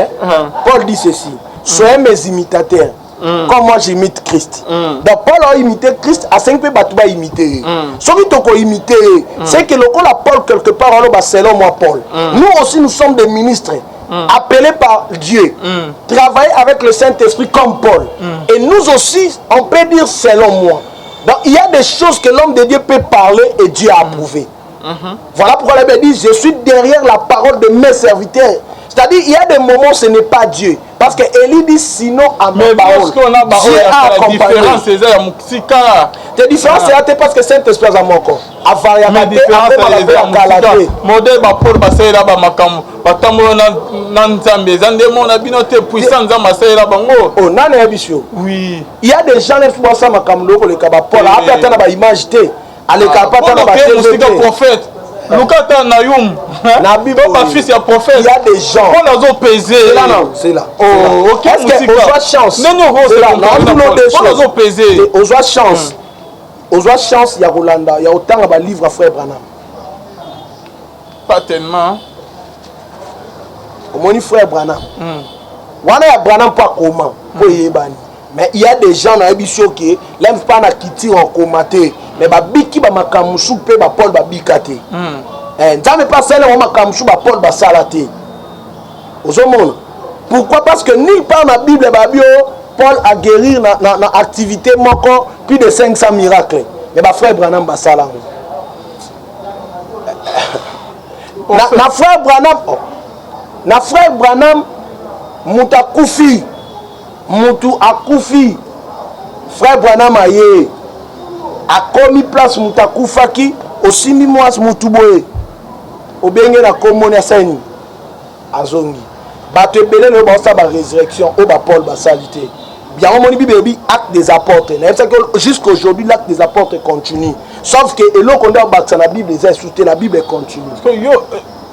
Paul dit ceci. Soyez mes imitateurs. Comme moi j'imite Christ. Donc Paul a imité Christ, à 5 peu tu vas imiter. Ce qui t'a imité, c'est que le Paul quelque part, selon moi Paul. Nous aussi nous sommes des ministres. Appelés par Dieu, travailler avec le Saint-Esprit comme Paul. Et nous aussi, on peut dire selon moi. Donc il y a des choses que l'homme de Dieu peut parler et Dieu a approuvé. Voilà pourquoi la Bible dit, je suis derrière la parole de mes serviteurs. C'est-à-dire, il y a des moments où ce n'est pas Dieu. Parce que Élie dit, sinon à ma parole, Dieu a accompagné. La différence, c'est parce que Saint-Esprit a mon corps. La différence, c'est modèle Paul basela ba makambo batambo na nzambe zandemo na binote puissance za masela bango. Oh nana ya bisho. Oui. Il y a des gens qui font ça makambo loko le kaba Paul a pas tana ba image té. Ale kapata na ba prophète. Lukata na yum. Na Bible ba fils ya prophète. Il y a des gens. On a zo peser. C'est là non, c'est là. Oh, OK. Est-ce que on a chance? Non non, c'est là. On a zo peser. On a chance. On a chance ya Rolanda, ya autant ba livre frère Branham. Pas tellement. Mon frère Branham. Wana ya Branham pas comment pour yebani. Mais il y a des gens dans l'émission qui l'aiment pas na kiti en commenter. Mais ba biki ba makamusu pe ba Paul ba bikate. Nzambe pas celle on makamusu ba Paul ba salate. Ozomona. Pourquoi? Parce que nulle part dans la Bible ba bio Paul a guéri na activité moko plus de 500 miracles. Mais ba frère Branham ba sala. Na frère Branham. Na frère Branham mutu akufi frère Branham aye akomi place mutakufaki osimbi mwasi mutu boye obenge na komoni asani azongi bato ebele na ba sa ba résurrection o ba Paul ba salité bien on moni bible bi acte des apôtres na ça que jusqu'aujourd'hui l'acte des apôtres continue sauf que eloko nda ba na bible c'est soute la bible continue parce que yo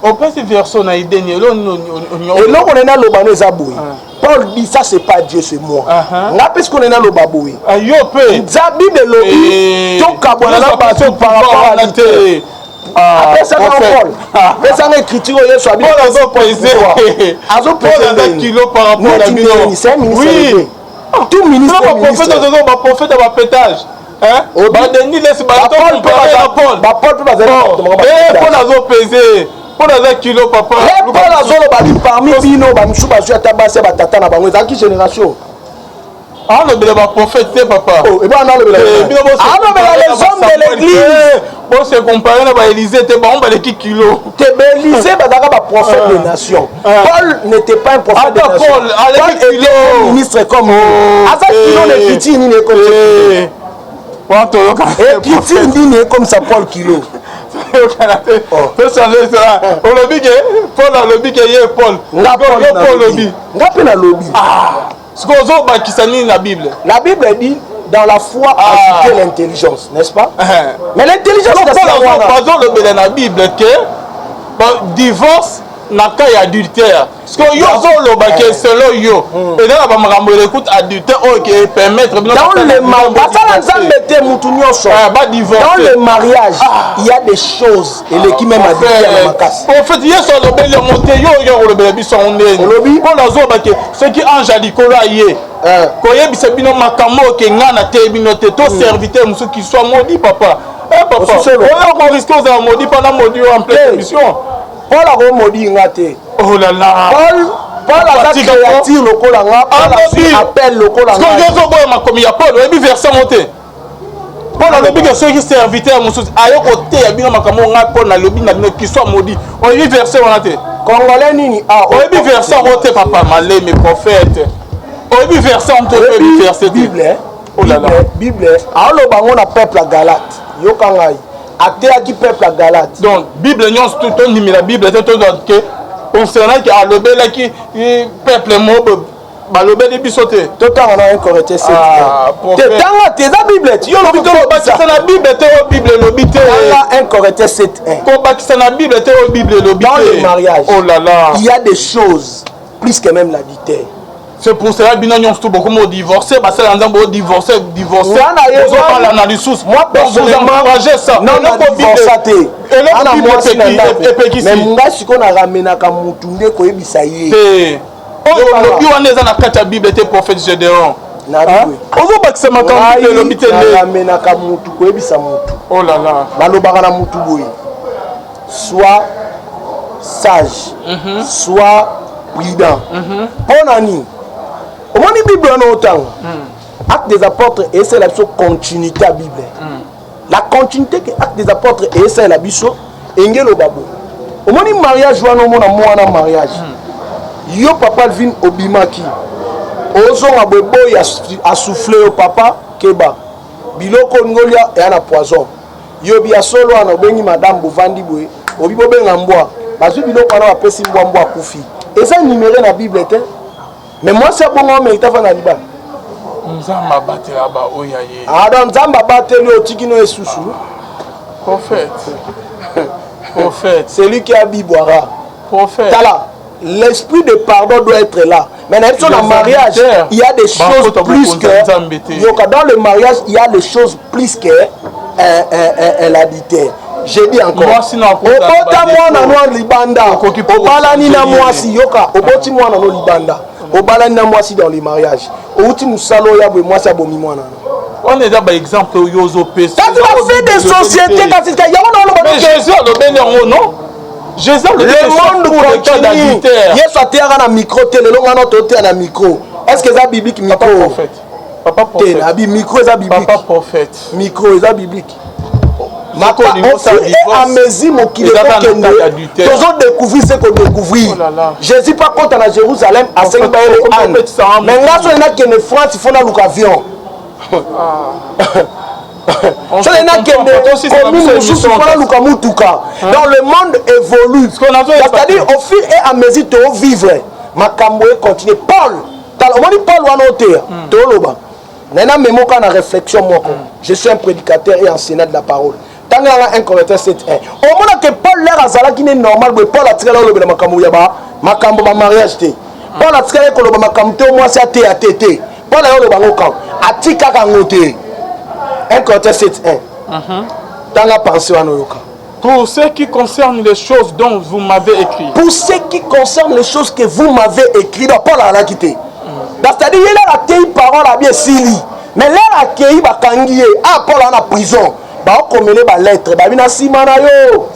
on peut se verser na idée eloko na loba no zaboui Paul dit ça c'est pas Dieu c'est moi nga parce qu'on est dans le baboui yo pe za bible lobi to kabona na ba par rapport à l'ité après ça Paul mais ça écriture Yesu a bien azo pesé kilo par rapport à la Bible oui tout ministre ba prophète ba pétage hein ba Denis laisse ba Paul peut pas Paul azo pesé pour les kilos papa Paul azolo ba parmi bino ba msu ba zu atabase ba tata na bango ezaki génération ah le bel prophète c'est papa oh et ben on le bel ah non mais les hommes de l'église bon c'est comparé na ba Élisée te ba on ba les kilos te Élisée ba daka ba prophète des nations Paul n'était pas un prophète des nations Paul était un ministre comme asa kilo ne petit ni ne comme et petit ni ne comme ça Paul kilo peut changer ça on le dit Paul a le dit que Paul nga pe na lobby ce qu'on zo ba kisani la Bible dit dans la foi ajouter l'intelligence n'est-ce pas mais l'intelligence c'est pas le la Bible que divorce na cas adultère parce que yo zo lo ba que selon yo et dans ba makambo écoute adultère OK permettre dans le mariage dans le mariage il y a des choses et les qui même adultère na makasi en fait yeso lo bele monter yo lo bele biso ndeni on la zo ba que ce qui ange alikolo aye ko yebisa bino makambo ke ngana te bino te to serviteur musu qui soit maudit papa papa on risque de maudit pendant maudit en pleine mission Paul a maudit ngate oh là là Paul a créatif le kolanga Paul appelle le kolanga parce que yo zo ma comme ya Paul et verset monté Paul a le que ceux qui serviteurs musu ayo côté ya bino makambo nga Paul na lobi na bino qui soit maudit on y verset on a te congolais nini on y verset on te papa malé mes prophètes on y verset on te verset Bible oh là là Bible alors bango na peuple à Galate yo kangai ateaki peuple à Galate donc Bible nyons tout numéro la Bible c'est tout que concernant qui a lobela qui peuple mob balobeli bisoté tout temps on a un correcteur c'est te tanga te za Bible yo lobi to bakisa na Bible te o Bible lobi te un correcteur 7 ko bakisa na Bible te o Bible lobi te dans le mariage oh là là il y a des choses plus que même l'adultère c'est pour cela bino nyons tout beaucoup mo divorcer ba ça nzambo divorcer vous parlez dans les sources moi personnellement vous encouragez ça non ko divorcer ana mwasi na ndako mais munga siko na ramenaka mutu nde ko yebisa ye lobi wana eza na kati ya Bible te prophète Gédéon ozobakisa makambo elobi te nde ramenaka mutu ko yebisa mutu oh là là balobaka na mutu boye soit sage soit prudent mpona nini omoni Bible wana otanga acte des apôtres et c'est la continuité à Bible la continuité que acte des apôtres et c'est la biso engelo babo omoni mariage wana omona mwana mariage yo papa vin obimaki ozonga boy a soufflé au papa keba biloko ngolia et na poison yo bi solo ana bengi madame bovandi boye obi bobenga mbwa bazu biloko wana bapesi mbwa kufi eza numéro na Bible te mais moi c'est bon mais itafa na liba nzamba batela ba oyaye adam nzamba bateli otikino esusu prophète celui qui a biboira prophète tala l'esprit de pardon doit être là mais dans le mariage il y a des choses plus que dans le mariage il y a des choses plus que l'adultère j'ai dit encore obota mwana no libanda obalani na mwasi yoka oboti mwana no libanda obalani na mwasi dans le mariage outi musalo ya bwe mwasi abomi mwana on est d'abord exemple yozo pesa ça va faire des sociétés quand il y a mais Jésus le bénéron non Jésus le monde continue yesu atiaka na micro te lelo ngana totea na micro est-ce que ça biblique micro papa prophète te abi micro eza biblique papa prophète micro eza biblique maka à mesure mokili kokende tozodécouvrir ce kodécouvrir jésus pas contre na jérusalem asengi bayele ane mais nga so nakende france fo naluka avion Dans le monde évolue. C'est-à-dire au fur et à mesure de vivre, ma camoué continue. Paul, Paul Wanoté, Toloba. Nana Memoka na réflexion moi. Je suis un prédicateur et enseignant de la parole. Tant que 1 Corinthiens 7:1. Au moment que Paul l'air azala qui n'est normal, Paul a tiré le makamou yaba, makambo ba mariage té. Paul a tiré le makamou té au moins c'est té à tété. Paul a eu le bango quand atika kangoté. 1 Corinthiens 7:1. Tant que pensé à nous. Pour ce qui concerne les choses dont vous m'avez écrit. Pour ce qui concerne les choses que vous m'avez écrit, Paul a quitté. C'est-à-dire il a accueilli parole à bien Sili. Mais là accueilli ba kangié. Ah Paul en prison. Ba okomele ba lettre. Ba bina simana yo.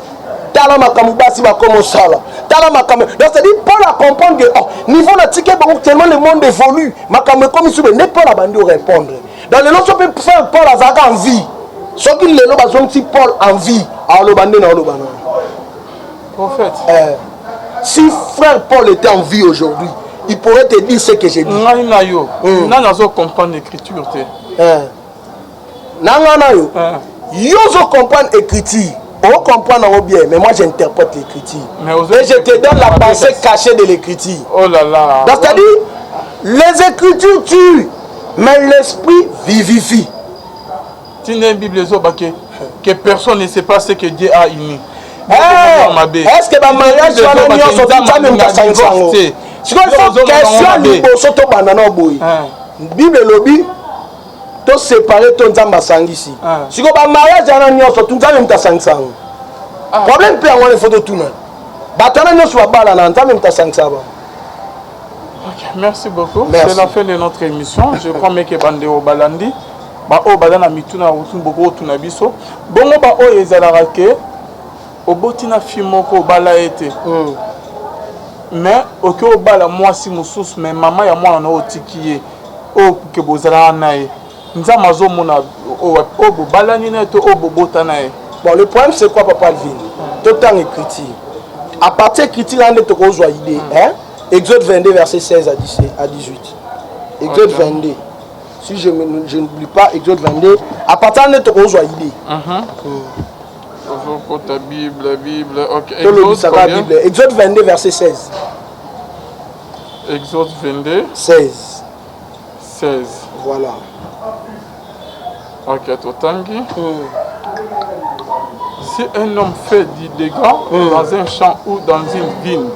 Tala makamu basi ba comme ça là. Tala makamu. Donc c'est-à-dire Paul a comprendre que niveau na ticket ba tellement le monde évolue. Makamu comme ça n'est pas la bande répondre. Dans le lot peut faire Paul a zaga en vie. Ce qui le lot bazon si Paul en vie. Alors le bande na le bande. Prophète. Si frère Paul était en vie aujourd'hui, il pourrait te dire ce que j'ai dit. Nana yo. Nana zo comprendre l'écriture té. Nana yo. Yo zo comprendre l'écriture. On comprend bien, mais moi j'interprète l'écriture. Et je te donne la pensée cachée de l'écriture. Oh là là. C'est-à-dire, les écritures tuent, mais l'esprit vivifie. Tu n'as une Bible que personne ne sait pas ce que Dieu a uni. Est-ce que le mariage soit un union sur tout ça même dans 500 ans? Si on fait question liboso to banana boy. Bible lobby to séparer ton nzamba sangisi. Si on va mariage un union sur tout ça même dans 500 ans. Problème peut avoir les photos tout même. Batana no soit bala na nzamba même dans 500 ans. Merci beaucoup. C'est la fin de notre émission. Je crois que bande au balandi. Ba o badana mituna utu boko tuna biso. Bongo ba o ezalaka ke obotina fimoko bala ete. Mais ok obala mwasi mususu mais mama ya mwana na otikiye o ke bozala nae. Nza mazo mona o bala ni na to o bobota nae. Bon le problème c'est quoi papa Alvin? Tout temps écriture. À partir écriture là to ko zwa idée hein? Exode 22 verset 16 à 18. Exode 22. Si je n'oublie pas Exode 22, à partir de ton joie idée. Ta Bible, ok. Exode 22 verset 16. Exode 22. 16. Voilà. Ok, Totangi. Si un homme fait du dégât dans un champ ou dans une vigne,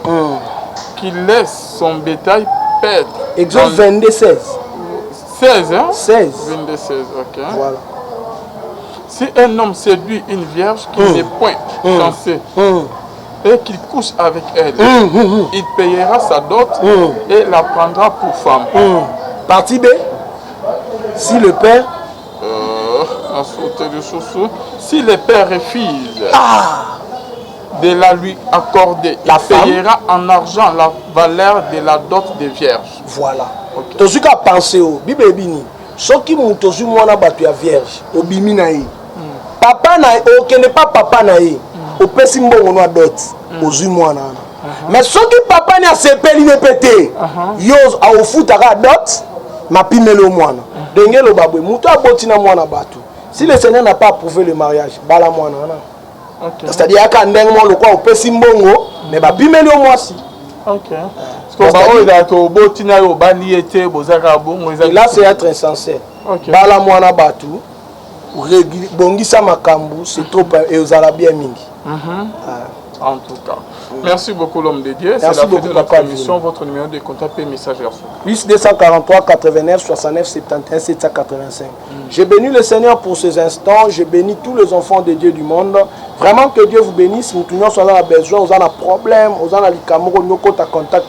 qu'il laisse son bétail perdre. Exode 22 16. 16, hein? 16. 22, 16, ok. Voilà. Si un homme séduit une vierge qui n'est point fiancée et qu'il couche avec elle, il payera sa dot et la prendra pour femme. Partie B. Si le père... si le père refuse de la lui accorder, il payera en argent la valeur de la dot des vierges. Voilà. Tu as qu'à penser au Bible bini. Ce qui m'a dit moi battu à vierge au bimi naï. Papa naï, ok n'est pas papa naï. Au pessimbo on a dot aux moi na. Mais ce qui papa n'a sepeli ne pété. Yo a au foot à dot ma pimelo moi na. Dengue le babou muto abotina moi na batu. Si le Seigneur n'a pas approuvé le mariage, bala moi na. C'est-à-dire qu'à ndeng moi le quoi au pesimbongo mais ba pimelo moi si. OK. Parce que là c'est être insensé. Bala mwana batu bongisa makambu c'est trop et aux arabes mingi. En tout cas. Merci beaucoup l'homme de Dieu. C'est la fin de notre émission. Votre numéro de contact et message reçu. Plus 243 89 69 71 785. Je bénis le Seigneur pour ces instants. Je bénis tous les enfants de Dieu du monde. Vraiment que Dieu vous bénisse. Nous tous on a besoin, on a un problème, on a un contact.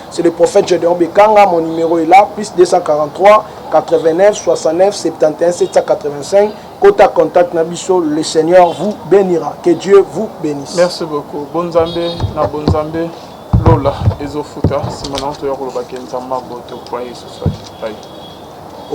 C'est le prophète Gédéon Bekanga. Mon numéro est là. Plus 243 89 69 71 785. Kota contact Nabiso, le Seigneur vous bénira. Que Dieu vous bénisse. Merci beaucoup. Bonzambe, na bonzambe, Lola, Ezofuta, Simonante, Yoro Baken, Zamba, Boto, Point, Society.